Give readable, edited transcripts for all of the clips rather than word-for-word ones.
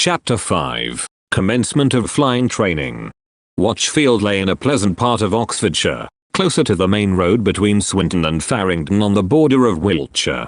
Chapter 5. Commencement of Flying Training. Watchfield lay in a pleasant part of Oxfordshire, closer to the main road between Swinton and Farringdon on the border of Wiltshire.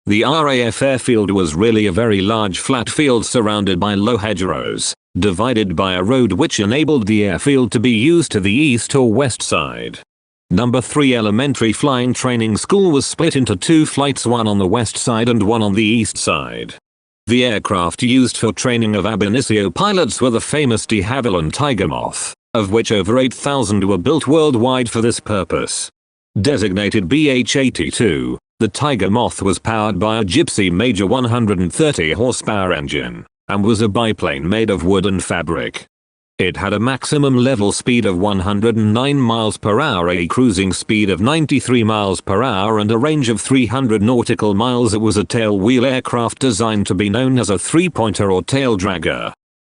The R.A.F. airfield was really a very large flat field surrounded by low hedgerows, divided by a road which enabled the airfield to be used to the east or west side. Number 3 Elementary Flying Training School was split into 2 flights, one on the west side and one on the east side. The aircraft used for training of ab initio pilots were the famous de Havilland Tiger Moth, of which over 8,000 were built worldwide for this purpose. Designated BH-82, the Tiger Moth was powered by a Gypsy Major 130 horsepower engine, and was a biplane made of wood and fabric. It had a maximum level speed of 109 miles per hour, a cruising speed of 93 miles per hour and a range of 300 nautical miles. It was a tailwheel aircraft designed to be known as a three-pointer or tail dragger.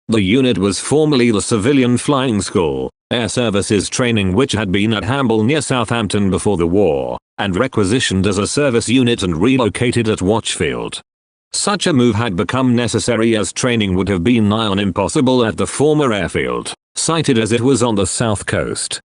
The unit was formerly the Civilian Flying School, Air Services Training, which had been at Hamble near Southampton before the war, and requisitioned as a service unit and relocated at Watchfield. Such a move had become necessary as training would have been nigh on impossible at the former airfield, sited as it was on the south coast.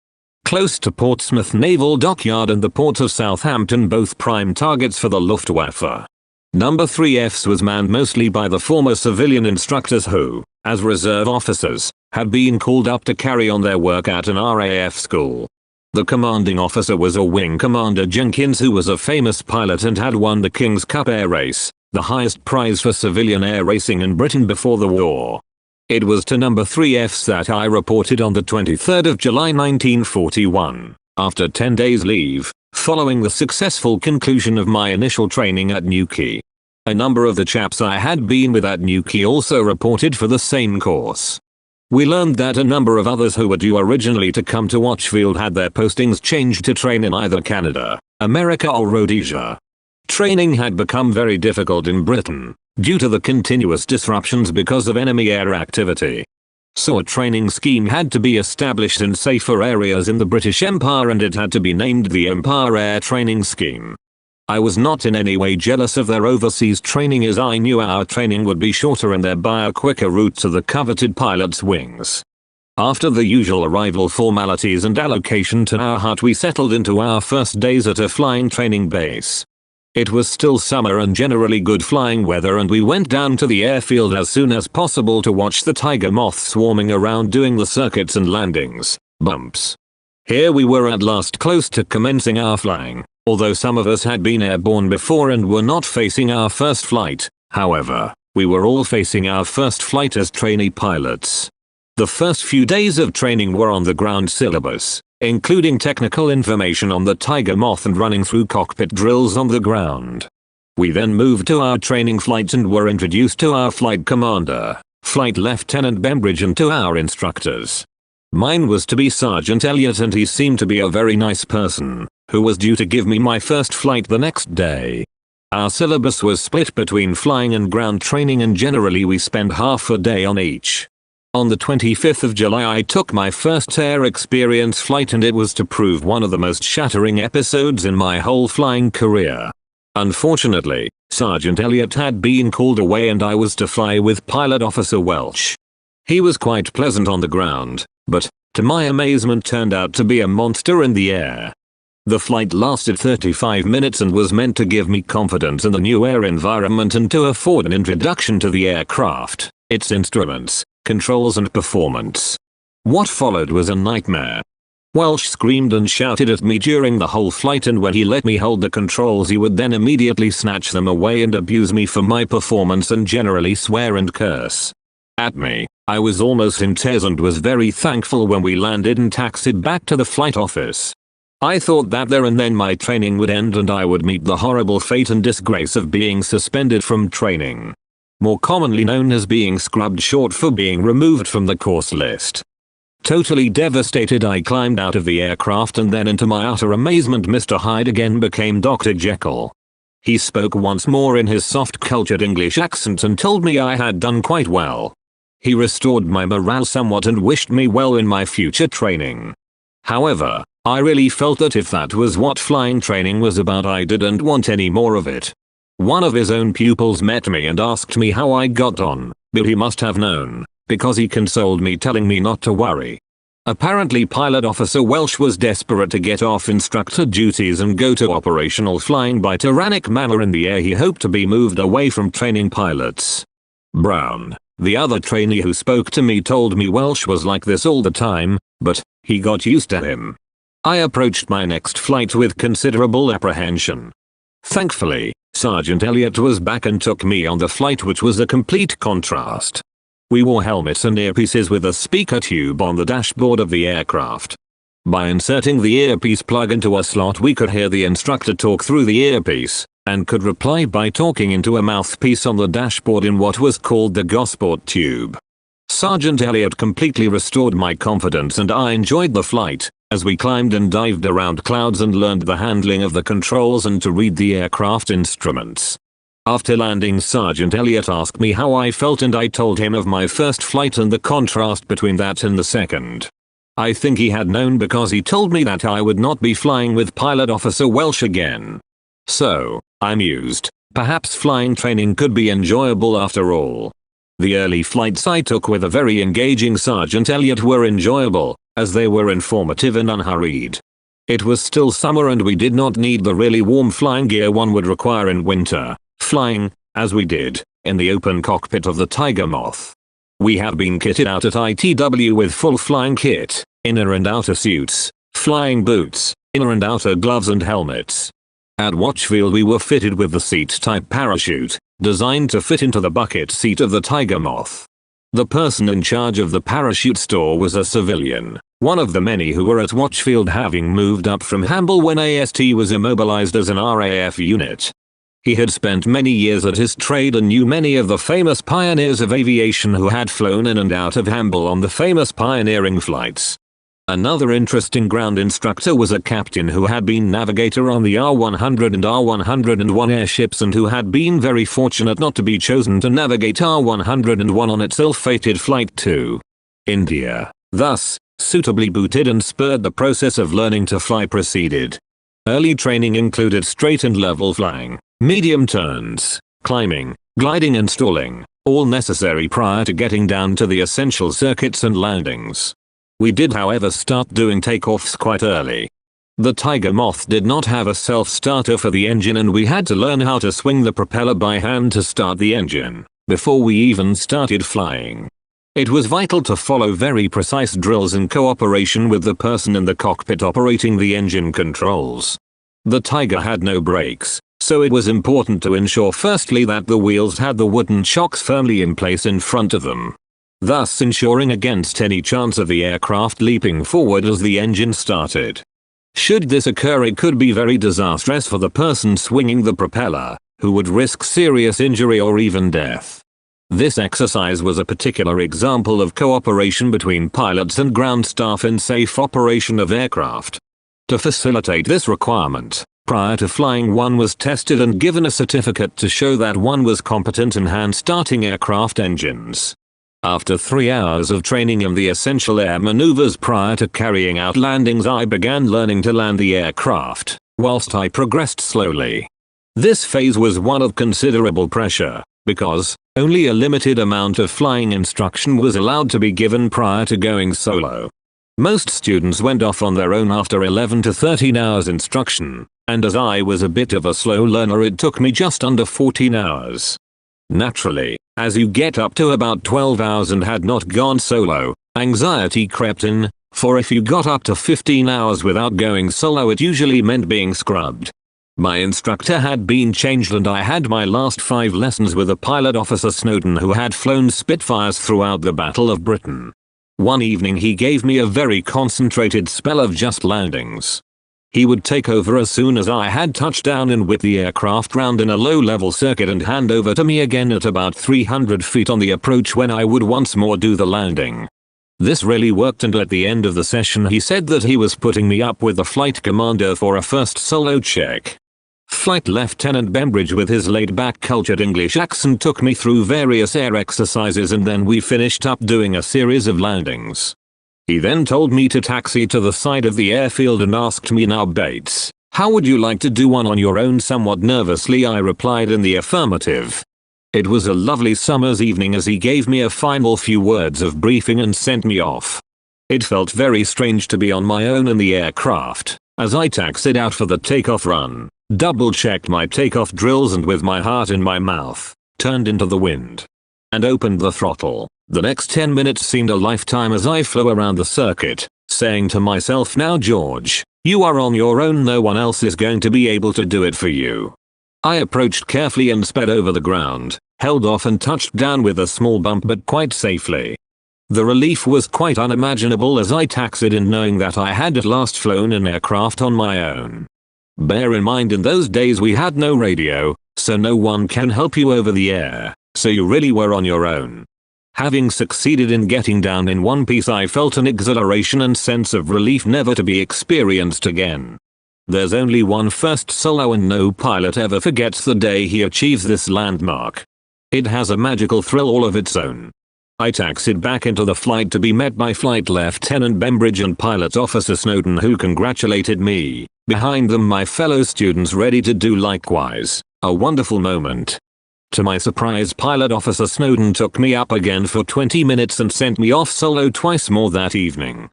Close to Portsmouth Naval Dockyard and the port of Southampton, both prime targets for the Luftwaffe. Number 3 Fs was manned mostly by the former civilian instructors who, as reserve officers, had been called up to carry on their work at an R.A.A.F school. The commanding officer was a Wing Commander Jenkins, who was a famous pilot and had won the King's Cup Air Race, the highest prize for civilian air racing in Britain before the war. It was to Number 3 Fs that I reported on the 23rd of July 1941, after 10 days leave, following the successful conclusion of my initial training at Newquay. A number of the chaps I had been with at Newquay also reported for the same course. We learned that a number of others who were due originally to come to Watchfield had their postings changed to train in either Canada, America or Rhodesia. Training had become very difficult in Britain, due to the continuous disruptions because of enemy air activity. So a training scheme had to be established in safer areas in the British Empire, and it had to be named the Empire Air Training Scheme. I was not in any way jealous of their overseas training, as I knew our training would be shorter and thereby a quicker route to the coveted pilot's wings. After the usual arrival formalities and allocation to our hut, we settled into our first days at a flying training base. It was still summer and generally good flying weather, and we went down to the airfield as soon as possible to watch the Tiger Moth swarming around doing the circuits and landings, bumps. Here we were at last close to commencing our flying, although some of us had been airborne before and were not facing our first flight. However, we were all facing our first flight as trainee pilots. The first few days of training were on the ground syllabus, including technical information on the Tiger Moth and running through cockpit drills on the ground. We then moved to our training flights and were introduced to our flight commander, Flight Lieutenant Bembridge, and to our instructors. Mine was to be Sergeant Elliot, and he seemed to be a very nice person, who was due to give me my first flight the next day. Our syllabus was split between flying and ground training, and generally we spent half a day on each. On the 25th of July I took my first air experience flight, and it was to prove one of the most shattering episodes in my whole flying career. Unfortunately, Sergeant Elliot had been called away and I was to fly with Pilot Officer Welch. He was quite pleasant on the ground, but, to my amazement, turned out to be a monster in the air. The flight lasted 35 minutes and was meant to give me confidence in the new air environment and to afford an introduction to the aircraft, its instruments, controls and performance. What followed was a nightmare. Welch screamed and shouted at me during the whole flight, and when he let me hold the controls he would then immediately snatch them away and abuse me for my performance and generally swear and curse at me. I was almost in tears and was very thankful when we landed and taxied back to the flight office. I thought that there and then my training would end and I would meet the horrible fate and disgrace of being suspended from training. More commonly known as being scrubbed, short for being removed from the course list. Totally devastated, I climbed out of the aircraft, and then into my utter amazement Mr. Hyde again became Dr. Jekyll. He spoke once more in his soft cultured English accent and told me I had done quite well. He restored my morale somewhat and wished me well in my future training. However, I really felt that if that was what flying training was about, I didn't want any more of it. One of his own pupils met me and asked me how I got on, But he must have known, because he consoled me telling me not to worry. Apparently Pilot Officer Welsh was desperate to get off instructor duties and go to operational flying by tyrannic manner in the air. He hoped to be moved away from training pilots. Brown, the other trainee who spoke to me, told me Welsh was like this all the time, but he got used to him. I approached my next flight with considerable apprehension. Thankfully, Sergeant Elliot was back and took me on the flight, which was a complete contrast. We wore helmets and earpieces with a speaker tube on the dashboard of the aircraft. By inserting the earpiece plug into a slot, we could hear the instructor talk through the earpiece, and could reply by talking into a mouthpiece on the dashboard in what was called the Gosport tube. Sergeant Elliot completely restored my confidence, and I enjoyed the flight, as we climbed and dived around clouds and learned the handling of the controls and to read the aircraft instruments. After landing, Sergeant Elliot asked me how I felt, and I told him of my first flight and the contrast between that and the second. I think he had known, because he told me that I would not be flying with Pilot Officer Welsh again. So, I mused, perhaps flying training could be enjoyable after all. The early flights I took with a very engaging Sergeant Elliot were enjoyable, as they were informative and unhurried. It was still summer and we did not need the really warm flying gear one would require in winter, flying, as we did, in the open cockpit of the Tiger Moth. We had been kitted out at ITW with full flying kit, inner and outer suits, flying boots, inner and outer gloves and helmets. At Watchfield we were fitted with the seat-type parachute, designed to fit into the bucket seat of the Tiger Moth. The person in charge of the parachute store was a civilian, one of the many who were at Watchfield, having moved up from Hamble when AST was immobilized as an R.A.A.F unit. He had spent many years at his trade and knew many of the famous pioneers of aviation who had flown in and out of Hamble on the famous pioneering flights. Another interesting ground instructor was a captain who had been navigator on the R100 and R101 airships, and who had been very fortunate not to be chosen to navigate R101 on its ill-fated flight to India. Thus, suitably booted and spurred, the process of learning to fly proceeded. Early training included straight and level flying, medium turns, climbing, gliding and stalling, all necessary prior to getting down to the essential circuits and landings. We did, however, start doing takeoffs quite early. The Tiger Moth did not have a self-starter for the engine, and we had to learn how to swing the propeller by hand to start the engine, before we even started flying. It was vital to follow very precise drills in cooperation with the person in the cockpit operating the engine controls. The Tiger had no brakes, so it was important to ensure firstly that the wheels had the wooden chocks firmly in place in front of them, thus ensuring against any chance of the aircraft leaping forward as the engine started. Should this occur, it could be very disastrous for the person swinging the propeller, who would risk serious injury or even death. This exercise was a particular example of cooperation between pilots and ground staff in safe operation of aircraft. To facilitate this requirement, prior to flying, one was tested and given a certificate to show that one was competent in hand-starting aircraft engines. After 3 hours of training in the essential air maneuvers prior to carrying out landings, I began learning to land the aircraft, whilst I progressed slowly. This phase was one of considerable pressure, because only a limited amount of flying instruction was allowed to be given prior to going solo. Most students went off on their own after 11 to 13 hours instruction, and as I was a bit of a slow learner, it took me just under 14 hours. Naturally, as you get up to about 12 hours and had not gone solo, anxiety crept in, for if you got up to 15 hours without going solo, it usually meant being scrubbed. My instructor had been changed, and I had my last 5 lessons with a pilot, Officer Snowden, who had flown Spitfires throughout the Battle of Britain. One evening he gave me a very concentrated spell of just landings. He would take over as soon as I had touched down and whip the aircraft round in a low-level circuit and hand over to me again at about 300 feet on the approach, when I would once more do the landing. This really worked, and at the end of the session he said that he was putting me up with the flight commander for a first solo check. Flight Lieutenant Bembridge, with his laid-back cultured English accent, took me through various air exercises, and then we finished up doing a series of landings. He then told me to taxi to the side of the airfield and asked me, "Now Bates, how would you like to do one on your own?" Somewhat nervously I replied in the affirmative. It was a lovely summer's evening as he gave me a final few words of briefing and sent me off. It felt very strange to be on my own in the aircraft, as I taxied out for the takeoff run, double-checked my takeoff drills and with my heart in my mouth, turned into the wind and opened the throttle. The next 10 minutes seemed a lifetime as I flew around the circuit, saying to myself, now George, you are on your own, no one else is going to be able to do it for you. I approached carefully and sped over the ground, held off and touched down with a small bump but quite safely. The relief was quite unimaginable as I taxied in knowing that I had at last flown an aircraft on my own. Bear in mind in those days we had no radio, so no one can help you over the air, so you really were on your own. Having succeeded in getting down in one piece, I felt an exhilaration and sense of relief never to be experienced again. There's only one first solo and no pilot ever forgets the day he achieves this landmark. It has a magical thrill all of its own. I taxied back into the flight to be met by Flight Lieutenant Bembridge and Pilot Officer Snowden, who congratulated me. Behind them my fellow students ready to do likewise. A wonderful moment. To my surprise, Pilot Officer Snowden took me up again for 20 minutes and sent me off solo twice more that evening.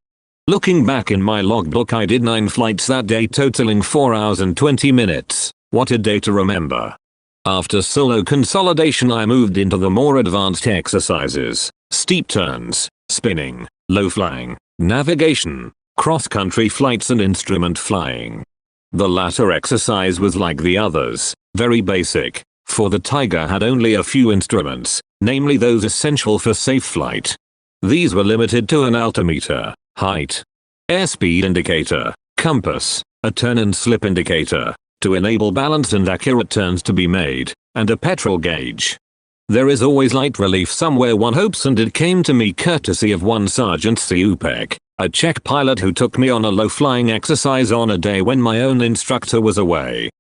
Looking back in my logbook, I did 9 flights that day totaling 4 hours and 20 minutes. What a day to remember. After solo consolidation I moved into the more advanced exercises, steep turns, spinning, low flying, navigation, cross-country flights and instrument flying. The latter exercise was like the others, very basic, for the Tiger had only a few instruments, namely those essential for safe flight. These were limited to an altimeter, height, airspeed indicator, compass, a turn and slip indicator, to enable balanced and accurate turns to be made, and a petrol gauge. There is always light relief somewhere, one hopes, and it came to me courtesy of one Sergeant Siupek, a Czech pilot who took me on a low-flying exercise on a day when my own instructor was away.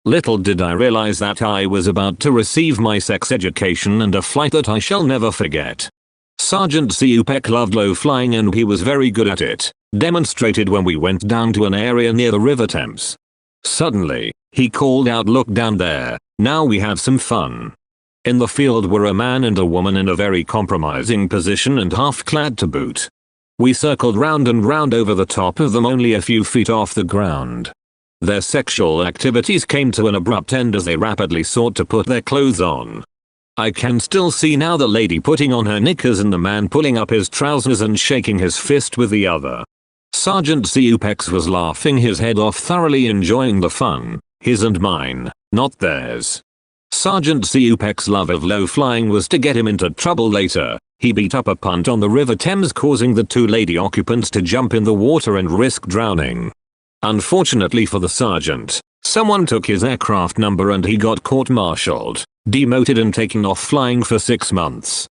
Little did I realize that I was about to receive my sex education and a flight that I shall never forget. Sergeant Siupek loved low flying and he was very good at it, demonstrated when we went down to an area near the River Thames. Suddenly, he called out, "Look down there, now we have some fun." In the field were a man and a woman in a very compromising position and half-clad to boot. We circled round and round over the top of them, only a few feet off the ground. Their sexual activities came to an abrupt end as they rapidly sought to put their clothes on. I can still see now the lady putting on her knickers and the man pulling up his trousers and shaking his fist with the other. Sergeant Siupek was laughing his head off, thoroughly enjoying the fun, his and mine, not theirs. Sergeant Siupek's love of low flying was to get him into trouble later. He beat up a punt on the River Thames, causing the 2 lady occupants to jump in the water and risk drowning. Unfortunately for the sergeant, someone took his aircraft number and he got court-martialed, demoted and taken off flying for 6 months.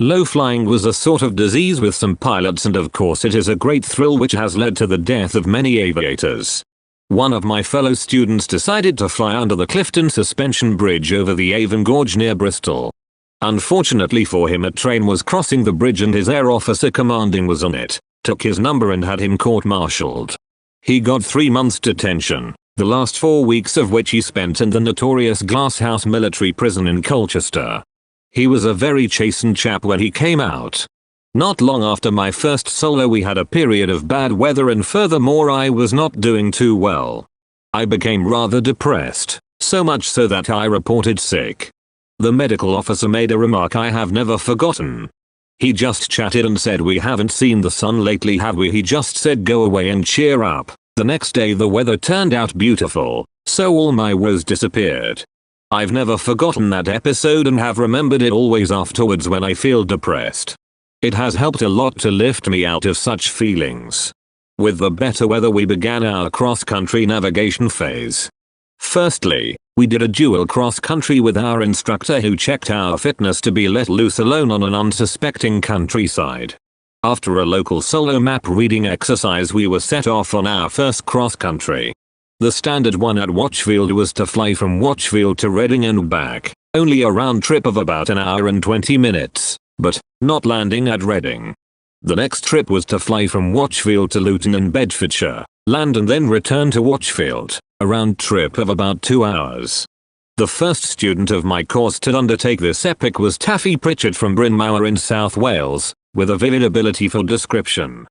Low flying was a sort of disease with some pilots, and of course it is a great thrill which has led to the death of many aviators. One of my fellow students decided to fly under the Clifton Suspension Bridge over the Avon Gorge near Bristol. Unfortunately for him, a train was crossing the bridge and his air officer commanding was on it, took his number and had him court-martialed. He got 3 months detention, the last 4 weeks of which he spent in the notorious Glasshouse military prison in Colchester. He was a very chastened chap when he came out. Not long after my first solo we had a period of bad weather, and furthermore I was not doing too well. I became rather depressed, so much so that I reported sick. The medical officer made a remark I have never forgotten. He just chatted and said, "We haven't seen the sun lately, have we?" He just said, "Go away and cheer up." The next day the weather turned out beautiful, so all my woes disappeared. I've never forgotten that episode and have remembered it always afterwards when I feel depressed. It has helped a lot to lift me out of such feelings. With the better weather we began our cross-country navigation phase. Firstly, we did a dual cross-country with our instructor who checked our fitness to be let loose alone on an unsuspecting countryside. After a local solo map reading exercise we were set off on our first cross-country. The standard one at Watchfield was to fly from Watchfield to Reading and back, only a round trip of about an hour and 20 minutes, but not landing at Reading. The next trip was to fly from Watchfield to Luton in Bedfordshire, land and then return to Watchfield, a round trip of about 2 hours. The first student of my course to undertake this epic was Taffy Pritchard from Bryn Mawr in South Wales, with a vivid ability for description.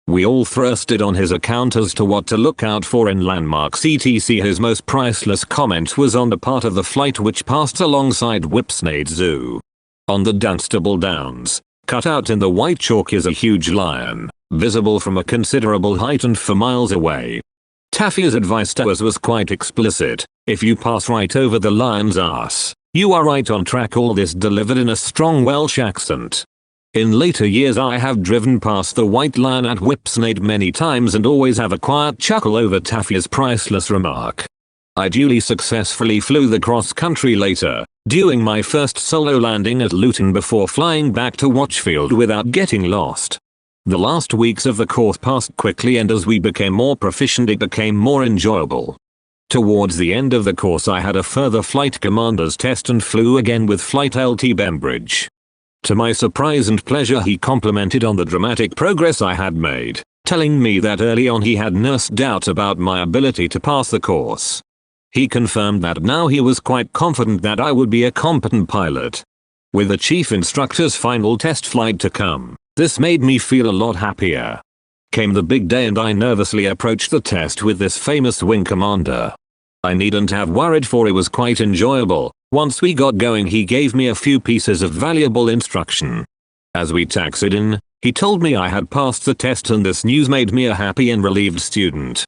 We all thirsted on his account as to what to look out for in landmarks etc. His most priceless comment was on the part of the flight which passed alongside Whipsnade Zoo. On the Dunstable Downs, cut out in the white chalk is a huge lion, visible from a considerable height and for miles away. Taffy's advice to us was quite explicit: if you pass right over the lion's ass, you are right on track. All this delivered in a strong Welsh accent. In later years I have driven past the White Lion at Whipsnade many times and always have a quiet chuckle over Taffy's priceless remark. I duly successfully flew the cross-country later, doing my first solo landing at Luton before flying back to Watchfield without getting lost. The last weeks of the course passed quickly, and as we became more proficient it became more enjoyable. Towards the end of the course I had a further flight commander's test and flew again with Flight LT Bembridge. To my surprise and pleasure he complimented on the dramatic progress I had made, telling me that early on he had nursed doubt about my ability to pass the course. He confirmed that now he was quite confident that I would be a competent pilot. With the chief instructor's final test flight to come, this made me feel a lot happier. Came the big day and I nervously approached the test with this famous wing commander. I needn't have worried, for it was quite enjoyable. Once we got going he gave me a few pieces of valuable instruction. As we taxied in, he told me I had passed the test, and this news made me a happy and relieved student.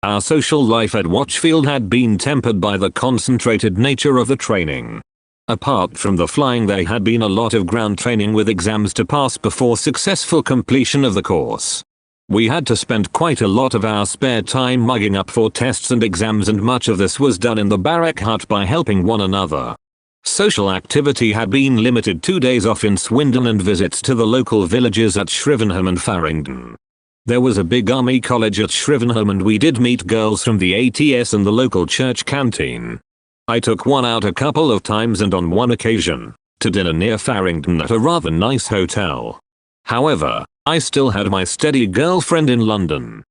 Our social life at Watchfield had been tempered by the concentrated nature of the training. Apart from the flying there had been a lot of ground training with exams to pass before successful completion of the course. We had to spend quite a lot of our spare time mugging up for tests and exams, and much of this was done in the barrack hut by helping one another. Social activity had been limited to days off in Swindon and visits to the local villages at Shrivenham and Farringdon. There was a big army college at Shrivenham and we did meet girls from the ATS and the local church canteen. I took one out a couple of times, and on one occasion, to dinner near Farringdon at a rather nice hotel. However, I still had my steady girlfriend in London.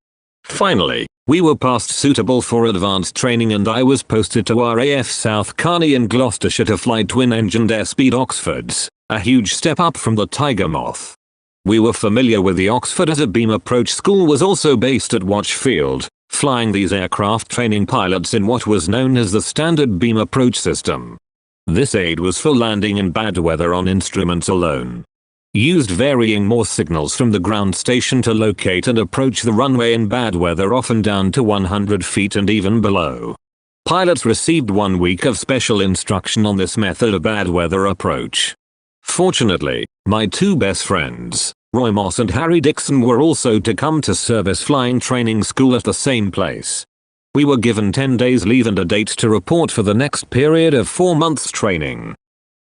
Finally, we were past suitable for advanced training and I was posted to R.A.F South Carney in Gloucestershire to fly twin-engined airspeed Oxfords, a huge step up from the Tiger Moth. We were familiar with the Oxford as a beam approach school was also based at Watchfield, flying these aircraft training pilots in what was known as the standard beam approach system. This aid was for landing in bad weather on instruments alone. Used varying Morse signals from the ground station to locate and approach the runway in bad weather, often down to 100 feet and even below. Pilots received 1 week of special instruction on this method of bad weather approach. Fortunately, my two best friends, Roy Moss and Harry Dixon, were also to come to service flying training school at the same place. We were given 10 days leave and a date to report for the next period of 4 months training.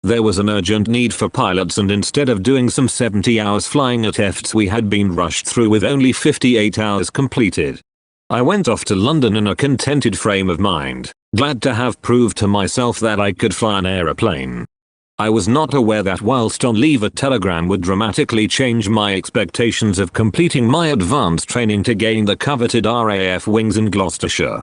There was an urgent need for pilots, and instead of doing some 70 hours flying at EFTS we had been rushed through with only 58 hours completed. I went off to London in a contented frame of mind, glad to have proved to myself that I could fly an aeroplane. I was not aware that whilst on leave a telegram would dramatically change my expectations of completing my advanced training to gain the coveted R.A.A.F wings in Gloucestershire.